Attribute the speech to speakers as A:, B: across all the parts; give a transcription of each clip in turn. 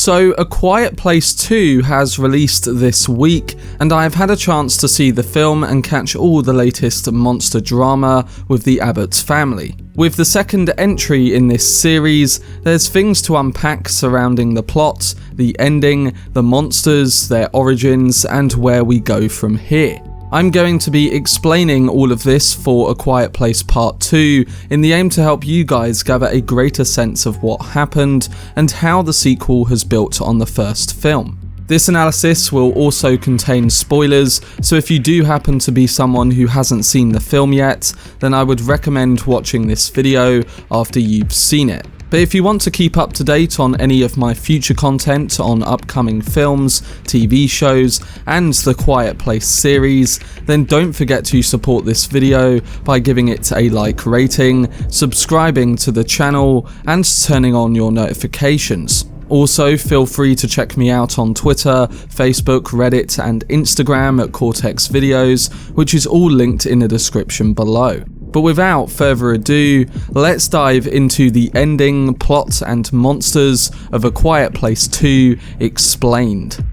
A: So, A Quiet Place 2 has released this week, and I have had a chance to see the film and catch all the latest monster drama with the Abbott family. With the second entry in this series, there's things to unpack surrounding the plot, the ending, the monsters, their origins, and where we go from here. I'm going to be explaining all of this for A Quiet Place Part 2 in the aim to help you guys gather a greater sense of what happened and how the sequel has built on the first film. This analysis will also contain spoilers, so if you do happen to be someone who hasn't seen the film yet, then I would recommend watching this video after you've seen it. But if you want to keep up to date on any of my future content on upcoming films, TV shows, and the Quiet Place series, then don't forget to support this video by giving it a like rating, subscribing to the channel, and turning on your notifications. Also, feel free to check me out on Twitter, Facebook, Reddit, and Instagram at Cortex Videos, which is all linked in the description below. But without further ado, let's dive into the ending, plot, and monsters of A Quiet Place 2 Explained.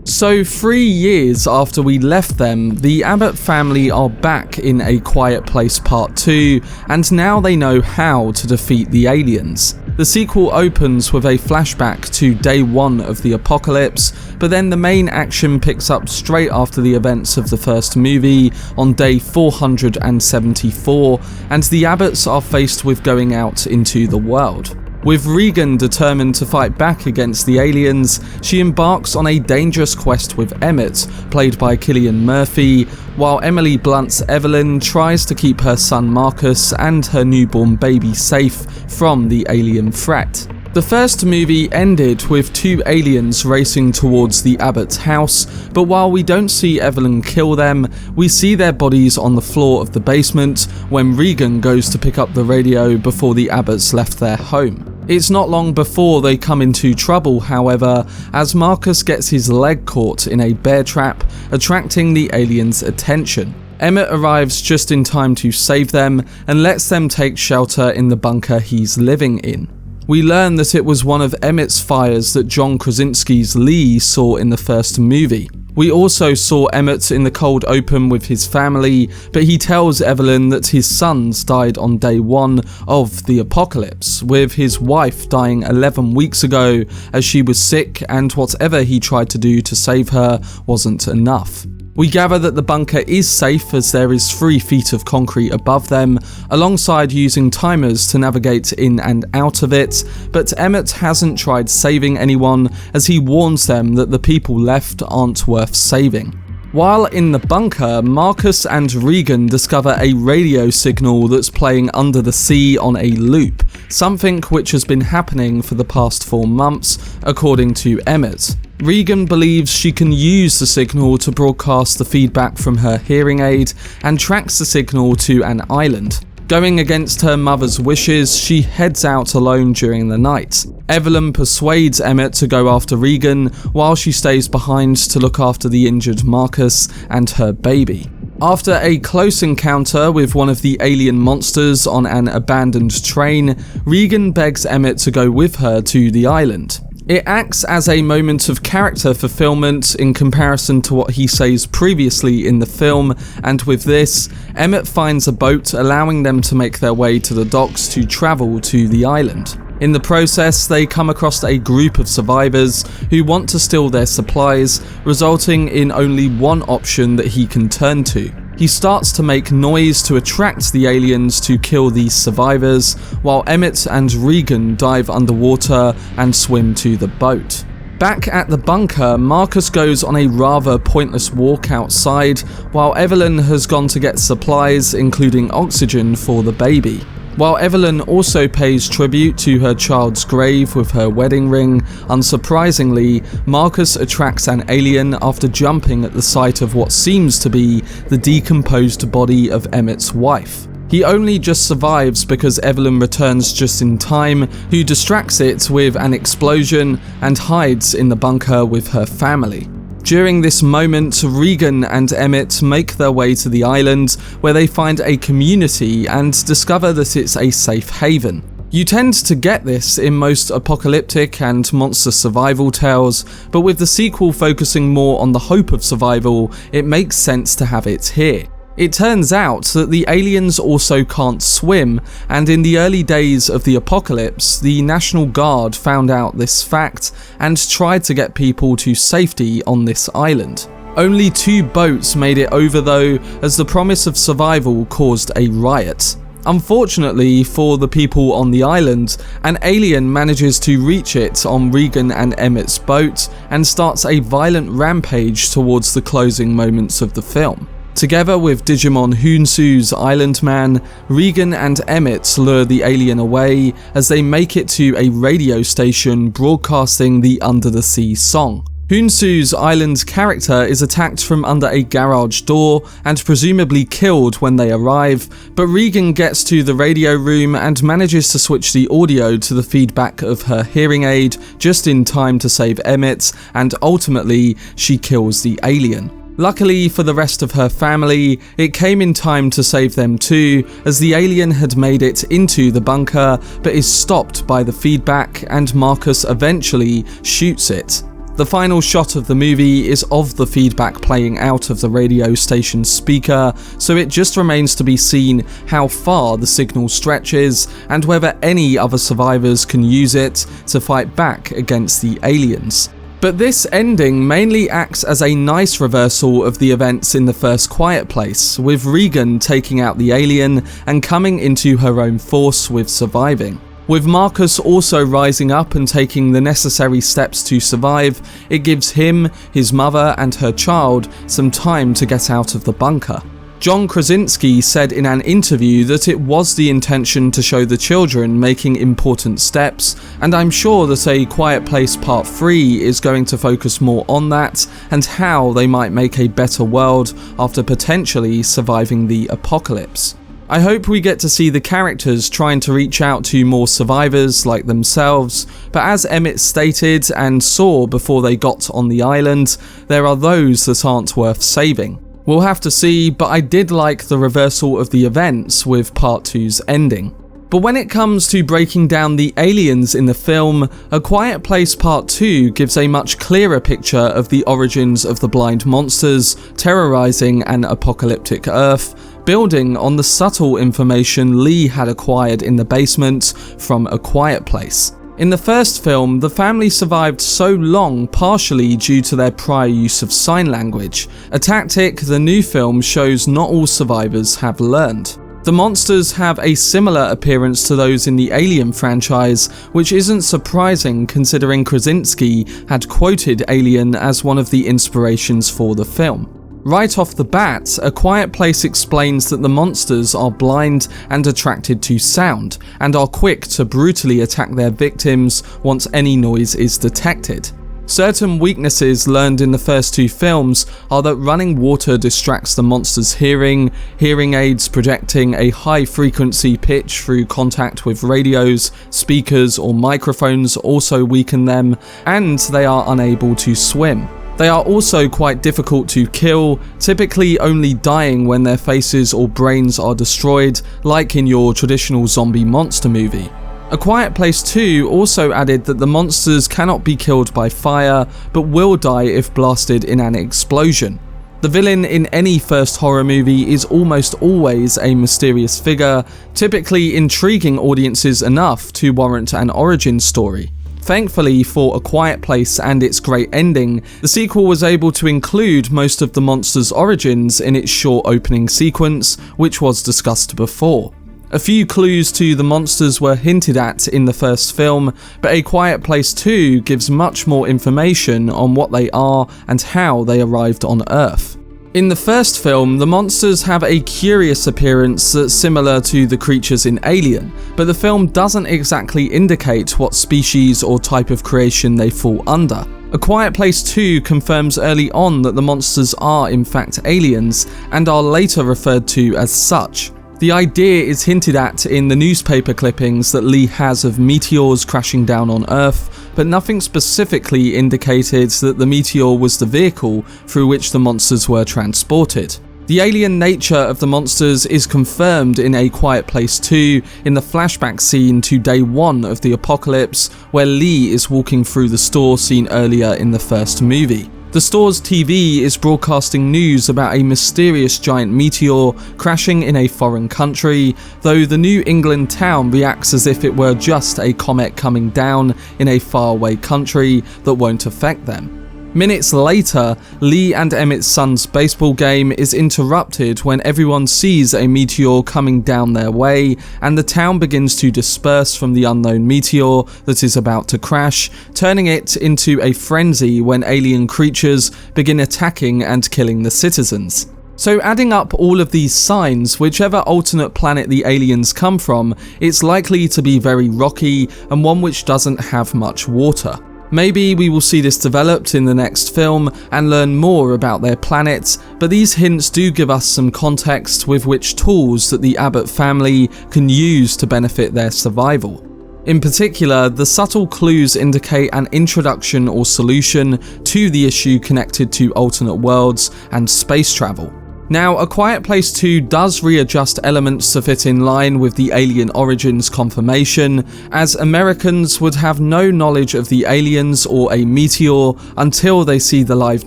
A: So 3 years after we left them, the Abbott family are back in A Quiet Place Part 2, and now they know how to defeat the aliens. The sequel opens with a flashback to day 1 of the apocalypse, but then the main action picks up straight after the events of the first movie on day 474, and the Abbotts are faced with going out into the world. With Regan determined to fight back against the aliens, she embarks on a dangerous quest with Emmett, played by Cillian Murphy, while Emily Blunt's Evelyn tries to keep her son Marcus and her newborn baby safe from the alien threat. The first movie ended with 2 aliens racing towards the Abbott's house, but while we don't see Evelyn kill them, we see their bodies on the floor of the basement when Regan goes to pick up the radio before the Abbotts left their home. It's not long before they come into trouble, however, as Marcus gets his leg caught in a bear trap, attracting the aliens' attention. Emmett arrives just in time to save them and lets them take shelter in the bunker he's living in. We learn that it was one of Emmett's fires that John Krasinski's Lee saw in the first movie. We also saw Emmett in the cold open with his family, but he tells Evelyn that his sons died on day 1 of the apocalypse, with his wife dying 11 weeks ago as she was sick and whatever he tried to do to save her wasn't enough. We gather that the bunker is safe as there is 3 feet of concrete above them, alongside using timers to navigate in and out of it, but Emmett hasn't tried saving anyone as he warns them that the people left aren't worth saving. While in the bunker, Marcus and Regan discover a radio signal that's playing under the sea on a loop, something which has been happening for the past 4 months, according to Emmett. Regan believes she can use the signal to broadcast the feedback from her hearing aid and tracks the signal to an island. Going against her mother's wishes, she heads out alone during the night. Evelyn persuades Emmett to go after Regan, while she stays behind to look after the injured Marcus and her baby. After a close encounter with one of the alien monsters on an abandoned train, Regan begs Emmett to go with her to the island. It acts as a moment of character fulfillment in comparison to what he says previously in the film, and with this, Emmett finds a boat allowing them to make their way to the docks to travel to the island. In the process, they come across a group of survivors who want to steal their supplies, resulting in only one option that he can turn to. He starts to make noise to attract the aliens to kill these survivors, while Emmett and Regan dive underwater and swim to the boat. Back at the bunker, Marcus goes on a rather pointless walk outside, while Evelyn has gone to get supplies, including oxygen for the baby. While Evelyn also pays tribute to her child's grave with her wedding ring, unsurprisingly, Marcus attracts an alien after jumping at the sight of what seems to be the decomposed body of Emmett's wife. He only just survives because Evelyn returns just in time, who distracts it with an explosion and hides in the bunker with her family. During this moment, Regan and Emmett make their way to the island, where they find a community and discover that it's a safe haven. You tend to get this in most apocalyptic and monster survival tales, but with the sequel focusing more on the hope of survival, it makes sense to have it here. It turns out that the aliens also can't swim, and in the early days of the apocalypse, the National Guard found out this fact and tried to get people to safety on this island. Only 2 boats made it over though, as the promise of survival caused a riot. Unfortunately for the people on the island, an alien manages to reach it on Regan and Emmett's boat and starts a violent rampage towards the closing moments of the film. Together with Digimon Hoonsu's Island Man, Regan and Emmett lure the alien away as they make it to a radio station broadcasting the Under the Sea song. Hoonsu's island character is attacked from under a garage door and presumably killed when they arrive, but Regan gets to the radio room and manages to switch the audio to the feedback of her hearing aid just in time to save Emmett, and ultimately she kills the alien. Luckily for the rest of her family, it came in time to save them too, as the alien had made it into the bunker but is stopped by the feedback and Marcus eventually shoots it. The final shot of the movie is of the feedback playing out of the radio station's speaker, so it just remains to be seen how far the signal stretches and whether any other survivors can use it to fight back against the aliens. But this ending mainly acts as a nice reversal of the events in the first Quiet Place, with Regan taking out the alien and coming into her own force with surviving. With Marcus also rising up and taking the necessary steps to survive, it gives him, his mother and her child some time to get out of the bunker. John Krasinski said in an interview that it was the intention to show the children making important steps, and I'm sure that A Quiet Place Part 3 is going to focus more on that and how they might make a better world after potentially surviving the apocalypse. I hope we get to see the characters trying to reach out to more survivors like themselves, but as Emmett stated and saw before they got on the island, there are those that aren't worth saving. We'll have to see, but I did like the reversal of the events with Part 2's ending. But when it comes to breaking down the aliens in the film, A Quiet Place Part 2 gives a much clearer picture of the origins of the blind monsters terrorizing an apocalyptic Earth, building on the subtle information Lee had acquired in the basement from A Quiet Place. In the first film, the family survived so long partially due to their prior use of sign language, a tactic the new film shows not all survivors have learned. The monsters have a similar appearance to those in the Alien franchise, which isn't surprising considering Krasinski had quoted Alien as one of the inspirations for the film. Right off the bat, A Quiet Place explains that the monsters are blind and attracted to sound, and are quick to brutally attack their victims once any noise is detected. Certain weaknesses learned in the first 2 films are that running water distracts the monster's hearing aids projecting a high frequency pitch through contact with radios, speakers or microphones also weaken them, and they are unable to swim. They are also quite difficult to kill, typically only dying when their faces or brains are destroyed, like in your traditional zombie monster movie. A Quiet Place 2 also added that the monsters cannot be killed by fire, but will die if blasted in an explosion. The villain in any first horror movie is almost always a mysterious figure, typically intriguing audiences enough to warrant an origin story. Thankfully for A Quiet Place and its great ending, the sequel was able to include most of the monster's origins in its short opening sequence, which was discussed before. A few clues to the monsters were hinted at in the first film, but A Quiet Place 2 gives much more information on what they are and how they arrived on Earth. In the first film, the monsters have a curious appearance that's similar to the creatures in Alien, but the film doesn't exactly indicate what species or type of creation they fall under. A Quiet Place 2 confirms early on that the monsters are in fact aliens, and are later referred to as such. The idea is hinted at in the newspaper clippings that Lee has of meteors crashing down on Earth, but nothing specifically indicated that the meteor was the vehicle through which the monsters were transported. The alien nature of the monsters is confirmed in A Quiet Place 2 in the flashback scene to day 1 of the apocalypse, where Lee is walking through the store seen earlier in the first movie. The store's TV is broadcasting news about a mysterious giant meteor crashing in a foreign country, though the New England town reacts as if it were just a comet coming down in a faraway country that won't affect them. Minutes later, Lee and Emmett's son's baseball game is interrupted when everyone sees a meteor coming down their way, and the town begins to disperse from the unknown meteor that is about to crash, turning it into a frenzy when alien creatures begin attacking and killing the citizens. So adding up all of these signs, whichever alternate planet the aliens come from, it's likely to be very rocky and one which doesn't have much water. Maybe we will see this developed in the next film and learn more about their planets, but these hints do give us some context with which tools that the Abbott family can use to benefit their survival. In particular, the subtle clues indicate an introduction or solution to the issue connected to alternate worlds and space travel. Now, A Quiet Place 2 does readjust elements to fit in line with the alien origins confirmation, as Americans would have no knowledge of the aliens or a meteor until they see the live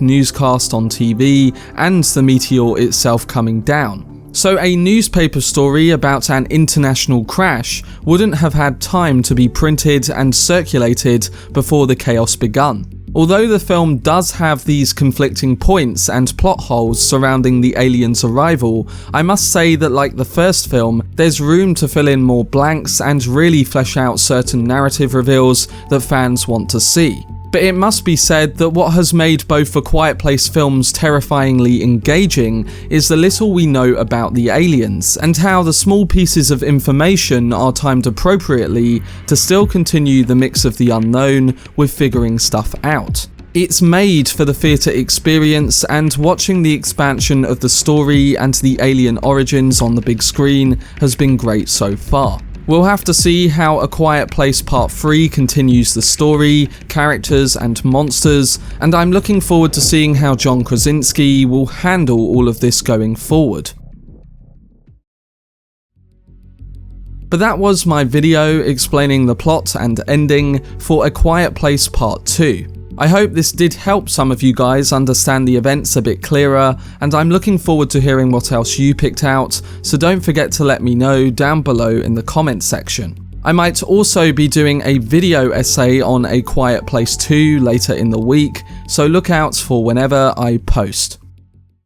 A: newscast on TV and the meteor itself coming down. So a newspaper story about an international crash wouldn't have had time to be printed and circulated before the chaos begun. Although the film does have these conflicting points and plot holes surrounding the aliens' arrival, I must say that like the first film, there's room to fill in more blanks and really flesh out certain narrative reveals that fans want to see. But it must be said that what has made both the Quiet Place films terrifyingly engaging is the little we know about the aliens, and how the small pieces of information are timed appropriately to still continue the mix of the unknown with figuring stuff out. It's made for the theatre experience, and watching the expansion of the story and the alien origins on the big screen has been great so far. We'll have to see how A Quiet Place Part 3 continues the story, characters and monsters, and I'm looking forward to seeing how John Krasinski will handle all of this going forward. But that was my video explaining the plot and ending for A Quiet Place Part 2. I hope this did help some of you guys understand the events a bit clearer, and I'm looking forward to hearing what else you picked out, so don't forget to let me know down below in the comment section. I might also be doing a video essay on A Quiet Place 2 later in the week, so look out for whenever I post.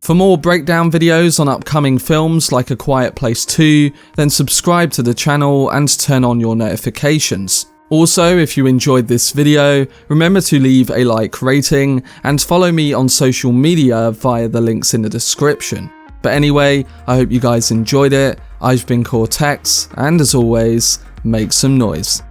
A: For more breakdown videos on upcoming films like A Quiet Place 2, then subscribe to the channel and turn on your notifications. Also, if you enjoyed this video, remember to leave a like rating and follow me on social media via the links in the description. But anyway, I hope you guys enjoyed it. I've been Cortex, and as always, make some noise.